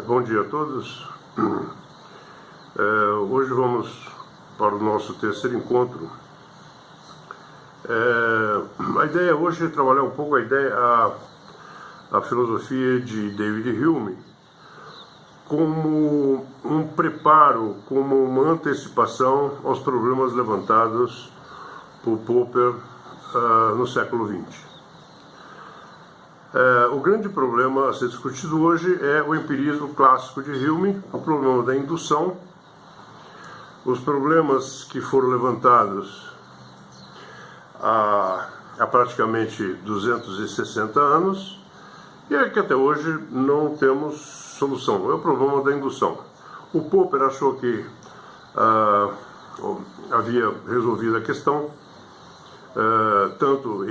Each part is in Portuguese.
Bom dia a todos. Hoje vamos para o nosso terceiro encontro. A ideia hoje é trabalhar um pouco a filosofia de David Hume como um preparo, como uma antecipação aos problemas levantados por Popper no século XX. O grande problema a ser discutido hoje é o empirismo clássico de Hume, o problema da indução, os problemas que foram levantados há praticamente 260 anos e é que até hoje não temos solução. É o problema da indução. O Popper achou que havia resolvido a questão, tanto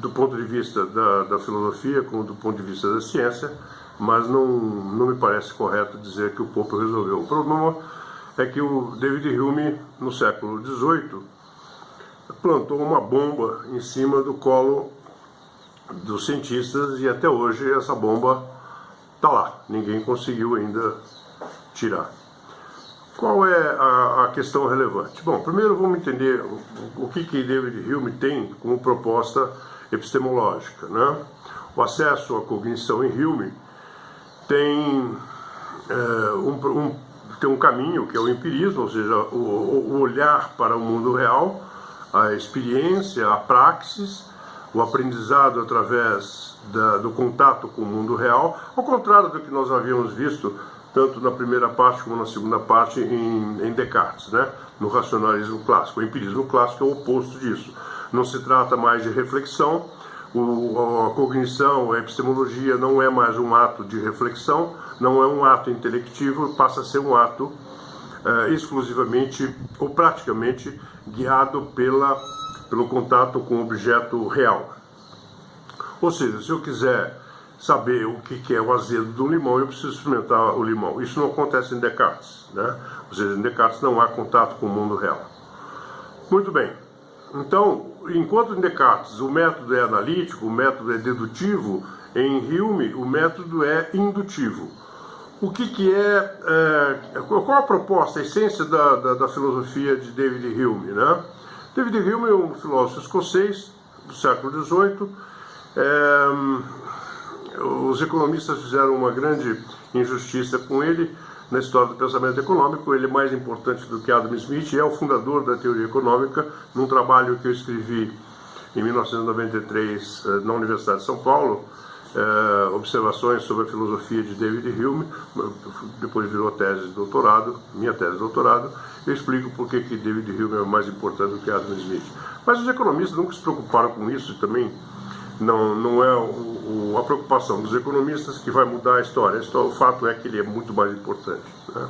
do ponto de vista da filosofia como do ponto de vista da ciência, mas não me parece correto dizer que o Popper resolveu. O problema é que o David Hume, no século XVIII, plantou uma bomba em cima do colo dos cientistas e até hoje essa bomba está lá, ninguém conseguiu ainda tirar. Qual é a questão relevante? Bom, primeiro vamos entender o que David Hume tem como proposta epistemológica, né? O acesso à cognição em Hume tem um caminho que é o empirismo, ou seja, o olhar para o mundo real, a experiência, a praxis, o aprendizado através do contato com o mundo real, ao contrário do que nós havíamos visto tanto na primeira parte como na segunda parte em Descartes, né? No racionalismo clássico. O empirismo clássico é o oposto disso. Não se trata mais de reflexão, a cognição, a epistemologia não é mais um ato de reflexão, não é um ato intelectivo, passa a ser um ato exclusivamente ou praticamente guiado pelo contato com o objeto real. Ou seja, se eu quiser saber o que é o azedo do limão, eu preciso experimentar o limão. Isso não acontece em Descartes, né? Ou seja, em Descartes não há contato com o mundo real. Muito bem. Então, enquanto em Descartes o método é analítico, o método é dedutivo, em Hume o método é indutivo. O qual a proposta, a essência da filosofia de David Hume, né? David Hume é um filósofo escocês do século XVIII. Os economistas fizeram uma grande injustiça com ele na história do pensamento econômico. Ele é mais importante do que Adam Smith, é o fundador da teoria econômica, num trabalho que eu escrevi em 1993 na Universidade de São Paulo, observações sobre a filosofia de David Hume, depois virou tese de doutorado, minha tese de doutorado. Eu explico por que David Hume é mais importante do que Adam Smith. Mas os economistas nunca se preocuparam com isso, também não é a preocupação dos economistas que vai mudar a história. O fato é que ele é muito mais importante, né?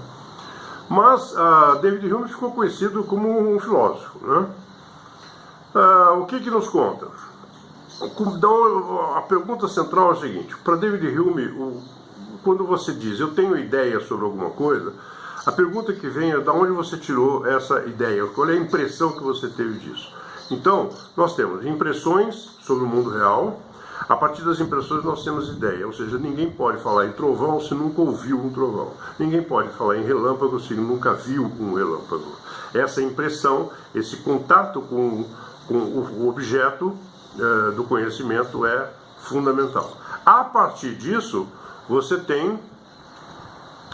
Mas David Hume ficou conhecido como um filósofo, né? O que nos conta? A pergunta central é a seguinte: para David Hume, quando você diz eu tenho ideia sobre alguma coisa, a pergunta que vem é de onde você tirou essa ideia, qual é a impressão que você teve disso. Então, nós temos impressões sobre o mundo real. A partir das impressões nós temos ideia, ou seja, ninguém pode falar em trovão se nunca ouviu um trovão. Ninguém pode falar em relâmpago se nunca viu um relâmpago. Essa impressão, esse contato com o objeto do conhecimento é fundamental. A partir disso, você tem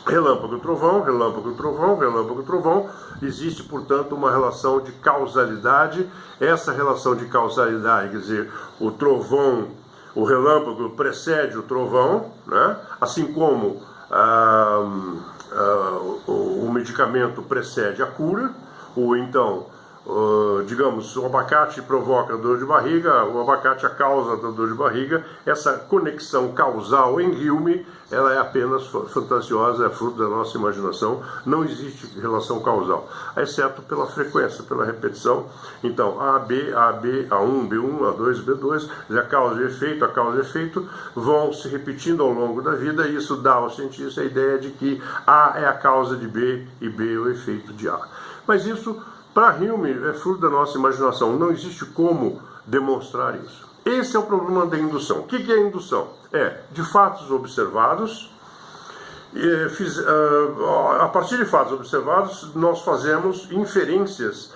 relâmpago, trovão, relâmpago, trovão, relâmpago, trovão. Existe, portanto, uma relação de causalidade. Essa relação de causalidade, quer dizer, o trovão, o relâmpago precede o trovão, né? Assim como o medicamento precede a cura, ou então, digamos, o abacate provoca dor de barriga, o abacate é a causa da dor de barriga. Essa conexão causal em Hume, ela é apenas fantasiosa, é fruto da nossa imaginação, não existe relação causal, exceto pela frequência, pela repetição. Então, AB, A1, B1, A2, B2, a causa e efeito vão se repetindo ao longo da vida, e isso dá ao cientista a ideia de que A é a causa de B e B é o efeito de A. Mas isso, para Hume, é fruto da nossa imaginação, não existe como demonstrar isso. Esse é o problema da indução. O que é indução? É de fatos observados. A partir de fatos observados, nós fazemos inferências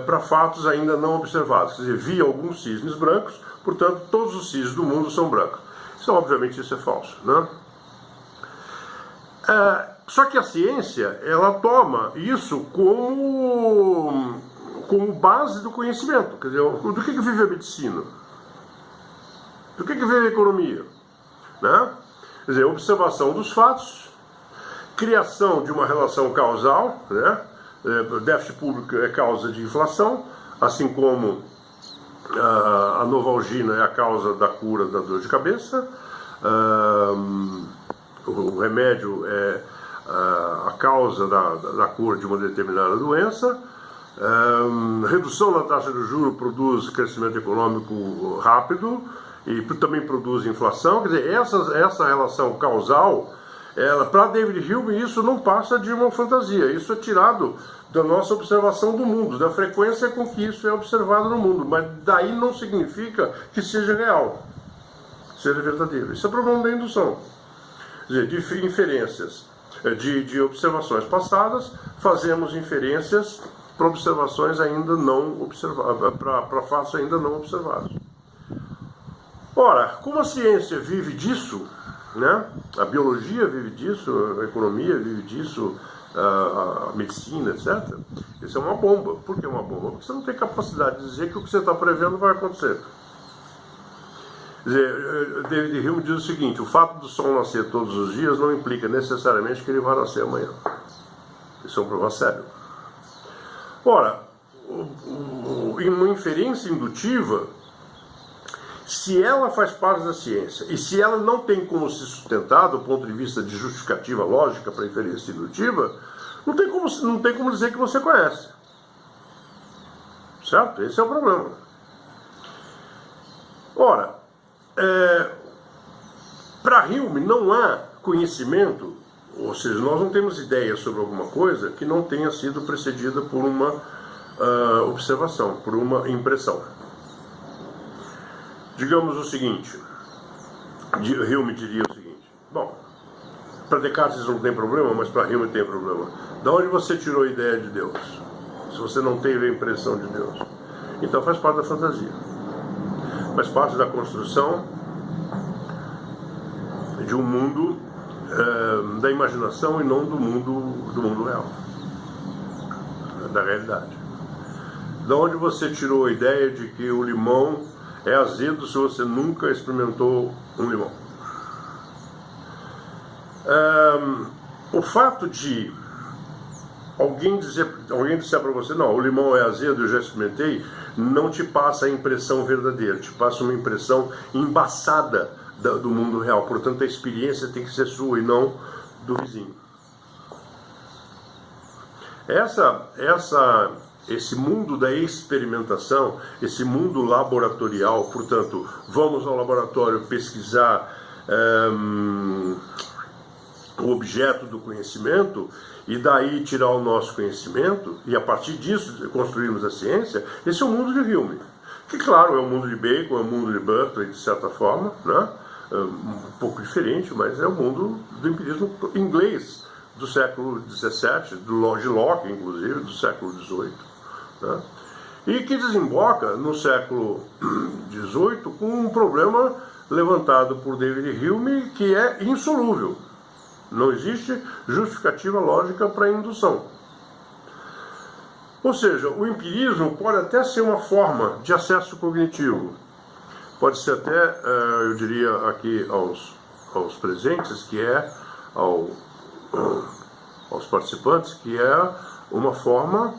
para fatos ainda não observados. Quer dizer, vi alguns cisnes brancos, portanto, todos os cisnes do mundo são brancos. Isso, obviamente, isso é falso, né? Só que a ciência, ela toma isso como base do conhecimento. Quer dizer, do que vive a medicina? Do que vive a economia? Né? Quer dizer, observação dos fatos, criação de uma relação causal, né? Déficit público é causa de inflação, assim como a Novalgina é a causa da cura da dor de cabeça, o remédio é a causa da cura de uma determinada doença, redução na taxa de juros produz crescimento econômico rápido e também produz inflação. Quer dizer, essa relação causal, para David Hume, isso não passa de uma fantasia, isso é tirado da nossa observação do mundo, da frequência com que isso é observado no mundo, mas daí não significa que seja real, seja verdadeiro. Isso é o problema da indução. Quer dizer, de inferências, de observações passadas, fazemos inferências para observações ainda não observadas, para fatos ainda não observados. Ora, como a ciência vive disso, né? A biologia vive disso, a economia vive disso, a medicina, etc. Isso é uma bomba. Por que uma bomba? Porque você não tem capacidade de dizer que o que você está prevendo vai acontecer. Quer dizer, David Hume diz o seguinte: o fato do sol nascer todos os dias não implica necessariamente que ele vai nascer amanhã. Isso é um problema sério. Ora, em uma inferência indutiva, se ela faz parte da ciência e se ela não tem como se sustentar do ponto de vista de justificativa lógica para a inferência indutiva, não tem como dizer que você conhece. Certo? Esse é o problema. Ora, para Hume não há conhecimento, ou seja, nós não temos ideia sobre alguma coisa que não tenha sido precedida por uma observação, por uma impressão. Digamos o seguinte, Hume diria o seguinte: bom, para Descartes não tem problema, mas para Hume tem problema. De onde você tirou a ideia de Deus? Se você não teve a impressão de Deus. Então faz parte da fantasia. Faz parte da construção de um mundo da imaginação e não do mundo real, da realidade. De onde você tirou a ideia de que o limão é azedo se você nunca experimentou um limão? O fato de alguém disser para você, não, o limão é azedo, eu já experimentei, não te passa a impressão verdadeira, te passa uma impressão embaçada do mundo real. Portanto, a experiência tem que ser sua e não do vizinho. Esse mundo da experimentação, esse mundo laboratorial, portanto, vamos ao laboratório pesquisar o objeto do conhecimento e daí tirar o nosso conhecimento e a partir disso construirmos a ciência. Esse é o mundo de Hume, que claro é o mundo de Bacon, é o mundo de Berkeley de certa forma, né? Um pouco diferente, mas é o mundo do empirismo inglês do século XVII, de Locke inclusive, do século XVIII, né? E que desemboca no século XVIII com um problema levantado por David Hume que é insolúvel. Não existe justificativa lógica para a indução. Ou seja, o empirismo pode até ser uma forma de acesso cognitivo. Pode ser até, eu diria aqui aos presentes, que é aos participantes, que é uma forma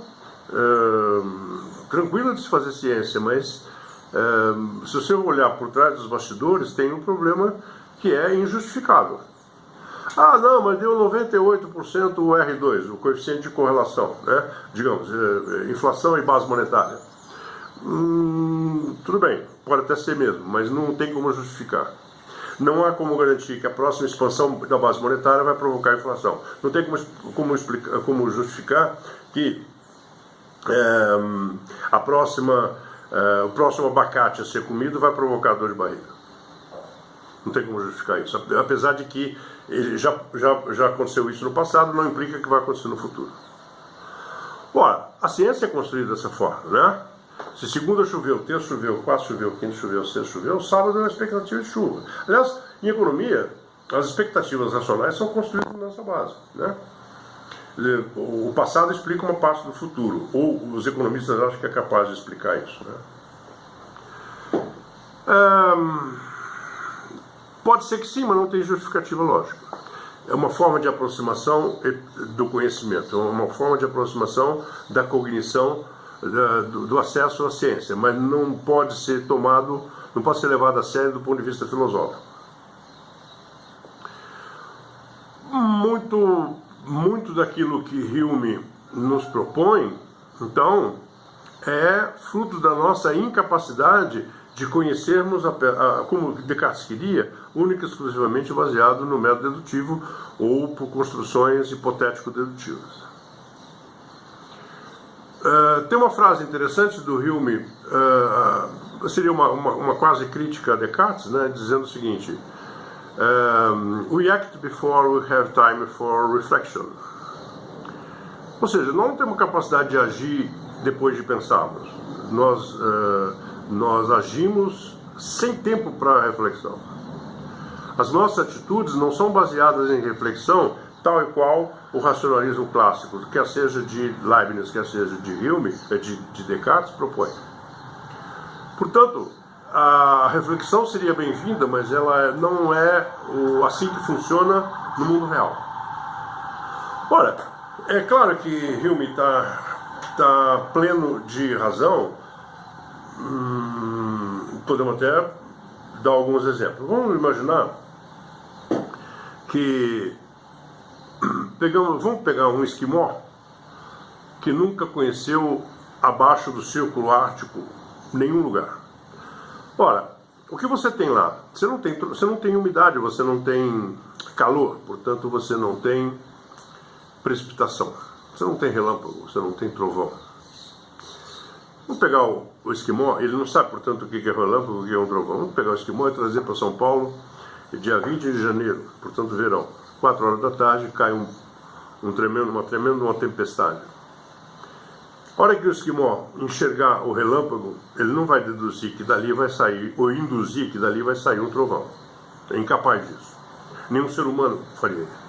tranquila de se fazer ciência, mas se você olhar por trás dos bastidores, tem um problema que é injustificável. Ah, não, mas deu 98% o R2, o coeficiente de correlação, né? Digamos, inflação e base monetária. Tudo bem, pode até ser mesmo, mas não tem como justificar. Não há como garantir que a próxima expansão da base monetária vai provocar inflação. Não tem como justificar que a próxima o próximo abacate a ser comido vai provocar dor de barriga. Não tem como justificar isso. Apesar de que já aconteceu isso no passado, não implica que vai acontecer no futuro. Ora, a ciência é construída dessa forma, né? Se segunda choveu, terça choveu, quarta choveu, quinta choveu, sexta choveu, sábado é uma expectativa de chuva. Aliás, em economia, as expectativas racionais são construídas nessa base, né? O passado explica uma parte do futuro, ou os economistas acham que é capaz de explicar isso, né? Pode ser que sim, mas não tem justificativa lógica. É uma forma de aproximação do conhecimento, é uma forma de aproximação da cognição, do acesso à ciência, mas não pode ser tomado, não pode ser levado a sério do ponto de vista filosófico. Muito daquilo que Hume nos propõe, então, é fruto da nossa incapacidade de conhecermos, como Descartes queria, única e exclusivamente baseado no método dedutivo ou por construções hipotético-dedutivas. Tem uma frase interessante do Hume, seria uma quase crítica a Descartes, né, dizendo o seguinte: we act before we have time for reflection. Ou seja, nós não temos capacidade de agir depois de pensarmos. Nós agimos sem tempo para reflexão. As nossas atitudes não são baseadas em reflexão, tal e qual o racionalismo clássico, quer seja de Leibniz, quer seja de Hume, de Descartes, propõe. Portanto, a reflexão seria bem-vinda, mas ela não é assim que funciona no mundo real. Ora, é claro que Hume está pleno de razão. Podemos até dar alguns exemplos. Vamos imaginar que vamos pegar um esquimó que nunca conheceu abaixo do Círculo Ártico nenhum lugar. Ora, o que você tem lá? Você não tem umidade, você não tem calor, portanto você não tem precipitação, você não tem relâmpago, você não tem trovão. Vamos pegar o esquimó, ele não sabe, portanto, o que é relâmpago, o que é um trovão. Vamos pegar o esquimó e trazer para São Paulo, dia 20 de janeiro, portanto verão, 4 horas da tarde, cai uma tremenda tempestade. A hora que o esquimó enxergar o relâmpago, ele não vai deduzir que dali vai sair, ou induzir que dali vai sair um trovão. É incapaz disso. Nenhum ser humano faria isso.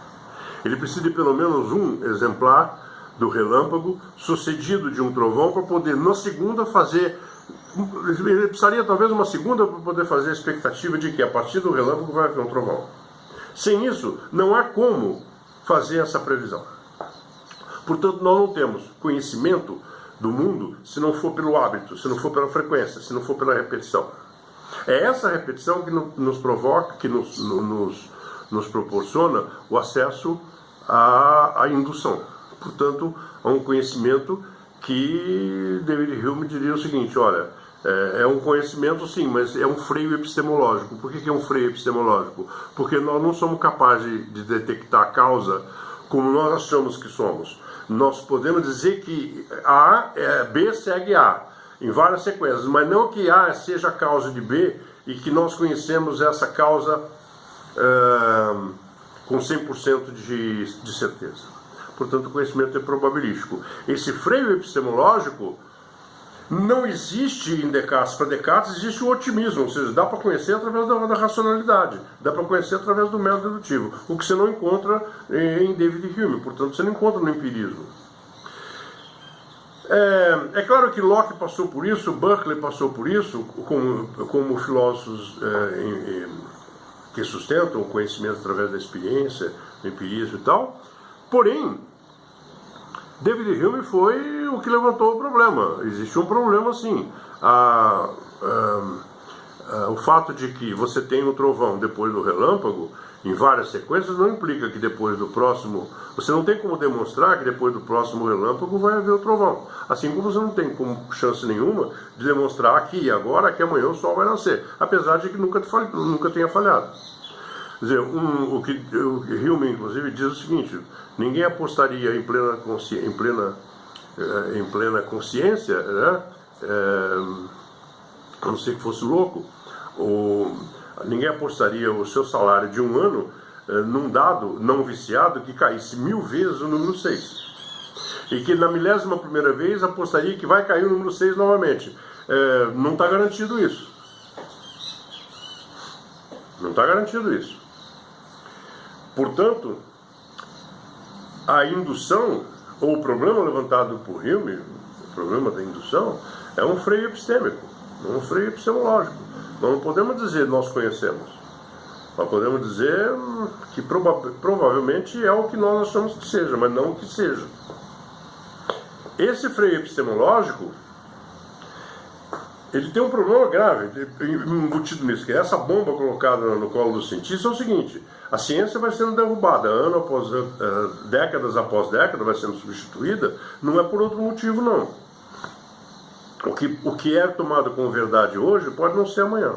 Ele precisa de pelo menos um exemplar do relâmpago, sucedido de um trovão, para poder, na segunda, fazer... Ele precisaria talvez uma segunda para poder fazer a expectativa de que a partir do relâmpago vai haver um trovão. Sem isso, não há como fazer essa previsão. Portanto, nós não temos conhecimento do mundo se não for pelo hábito, se não for pela frequência, se não for pela repetição. É essa repetição que nos provoca, que nos proporciona o acesso à indução. Portanto, a um conhecimento que David Hume diria o seguinte: olha, é um conhecimento sim, mas é um freio epistemológico. Por que é um freio epistemológico? Porque nós não somos capazes de detectar a causa como nós achamos que somos. Nós podemos dizer que B segue A em várias sequências, mas não que A seja a causa de B e que nós conhecemos essa causa com 100% de certeza. Portanto, o conhecimento é probabilístico. Esse freio epistemológico não existe em Descartes. Para Descartes existe o otimismo, ou seja, dá para conhecer através da racionalidade, dá para conhecer através do método dedutivo, o que você não encontra em David Hume, portanto você não encontra no empirismo. É claro que Locke passou por isso, Berkeley passou por isso, como filósofos que sustentam o conhecimento através da experiência, do empirismo e tal. Porém, David Hume foi o que levantou o problema. Existe um problema, sim. O fato de que você tem um trovão depois do relâmpago, em várias sequências, não implica que depois do próximo... Você não tem como demonstrar que depois do próximo relâmpago vai haver o trovão. Assim como você não tem como chance nenhuma de demonstrar aqui e agora que amanhã o sol vai nascer. Apesar de que nunca tenha falhado. Quer dizer, o que Hume, inclusive, diz o seguinte: ninguém apostaria em plena consciência, né, a não ser que fosse louco, ninguém apostaria o seu salário de um ano num dado não viciado que caísse 1000 vezes o número 6. E que na 11ª vez apostaria que vai cair o número 6 novamente. Não está garantido isso. Não está garantido isso. Portanto, a indução, ou o problema levantado por Hume, o problema da indução, é um freio epistêmico, um freio epistemológico. Nós não podemos dizer nós conhecemos. Nós podemos dizer que provavelmente é o que nós achamos que seja, mas não o que seja. Esse freio epistemológico, ele tem um problema grave embutido nisso, que é essa bomba colocada no colo do cientista. É o seguinte: a ciência vai sendo derrubada, ano após décadas após décadas, vai sendo substituída, não é por outro motivo, não. O que é tomado como verdade hoje pode não ser amanhã.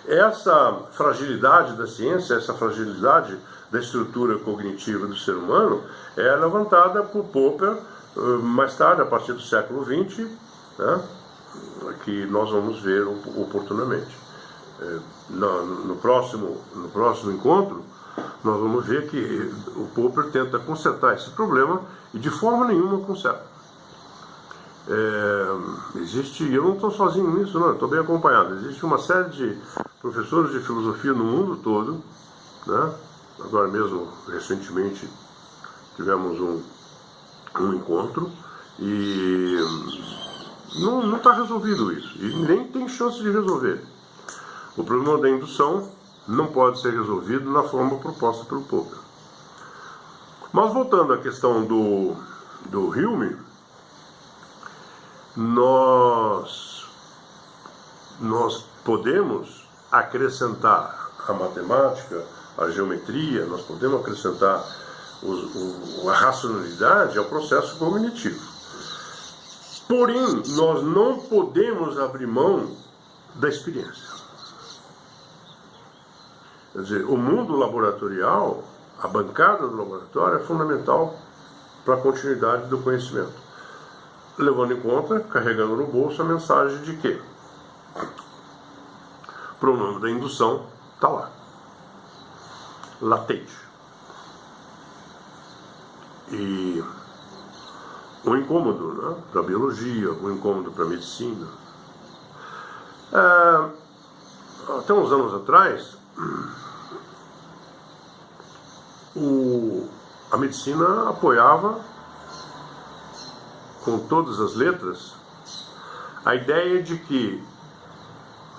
Essa fragilidade da ciência, essa fragilidade da estrutura cognitiva do ser humano é levantada por Popper mais tarde, a partir do século XX, né, que nós vamos ver oportunamente. No próximo encontro, nós vamos ver que o Popper tenta consertar esse problema e de forma nenhuma conserta. Eu não estou sozinho nisso, não, estou bem acompanhado. Existe uma série de professores de filosofia no mundo todo, né? Agora mesmo, recentemente, tivemos um encontro e não está resolvido isso, e nem tem chance de resolver. O problema da indução não pode ser resolvido na forma proposta pelo Popper. Mas voltando à questão do Hume, nós podemos acrescentar a matemática, a geometria, nós podemos acrescentar a racionalidade ao processo cognitivo. Porém, nós não podemos abrir mão da experiência. Quer dizer, o mundo laboratorial, a bancada do laboratório é fundamental para a continuidade do conhecimento. Levando em conta, carregando no bolso a mensagem de que o problema da indução está lá, latente. E um incômodo, né, para a biologia, um incômodo para a medicina. Até uns anos atrás, a medicina apoiava com todas as letras a ideia de que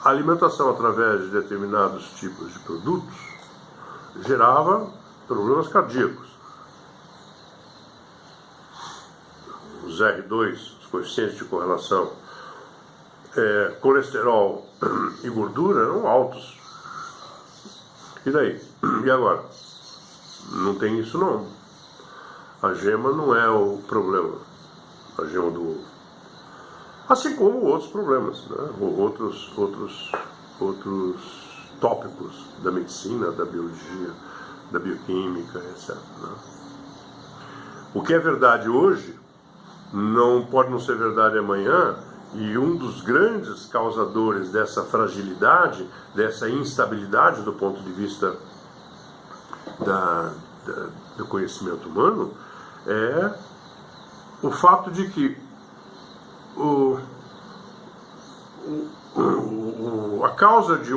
a alimentação através de determinados tipos de produtos gerava problemas cardíacos. Os R2, os coeficientes de correlação, colesterol e gordura eram altos. E daí? E agora? Não tem isso não. A gema não é o problema. A gema do ovo. Assim como outros problemas, né? outros tópicos da medicina, da biologia, da bioquímica, etc. Né? O que é verdade hoje não pode não ser verdade amanhã, e um dos grandes causadores dessa fragilidade, dessa instabilidade do ponto de vista do conhecimento humano, é o fato de que a causa de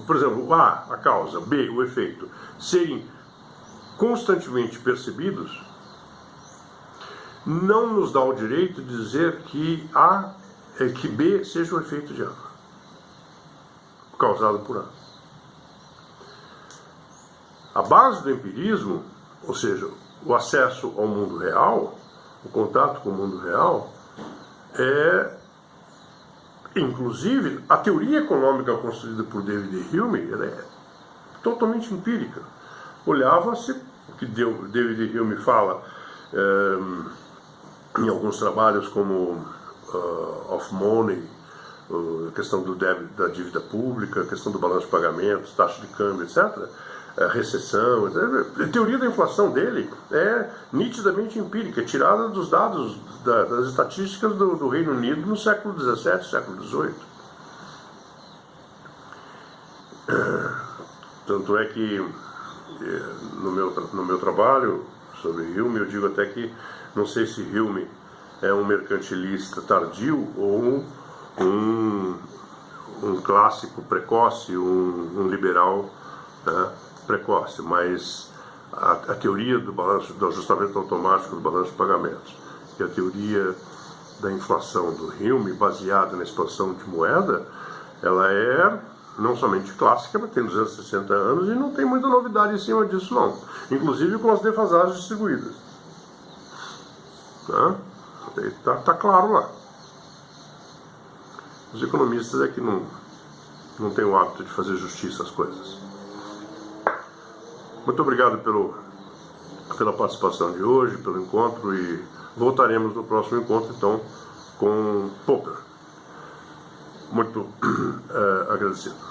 por exemplo, A, a causa, B, o efeito, serem constantemente percebidos, não nos dá o direito de dizer que que B seja o efeito de A, causado por A. A base do empirismo, ou seja, o acesso ao mundo real, o contato com o mundo real, inclusive, a teoria econômica construída por David Hume, ela é totalmente empírica. Olhava-se, o que David Hume fala em alguns trabalhos como of money, a questão da dívida pública, a questão do balanço de pagamentos, taxa de câmbio, etc., a recessão, etc. A teoria da inflação dele é nitidamente empírica, tirada dos dados das estatísticas do Reino Unido no século XVII, século XVIII. Tanto é que no meu trabalho sobre Hume, eu digo até que não sei se Hume é um mercantilista tardio ou um clássico precoce, um liberal, né, precoce, mas a teoria do balanço, do ajustamento automático do balanço de pagamentos e a teoria da inflação do Hume, baseada na expansão de moeda, ela é não somente clássica, mas tem 260 anos e não tem muita novidade em cima disso não, inclusive com as defasagens distribuídas. Tá claro lá. Os economistas é que não têm o hábito de fazer justiça às coisas. Muito obrigado pela participação de hoje, pelo encontro, e voltaremos no próximo encontro então com poker. Muito agradecido.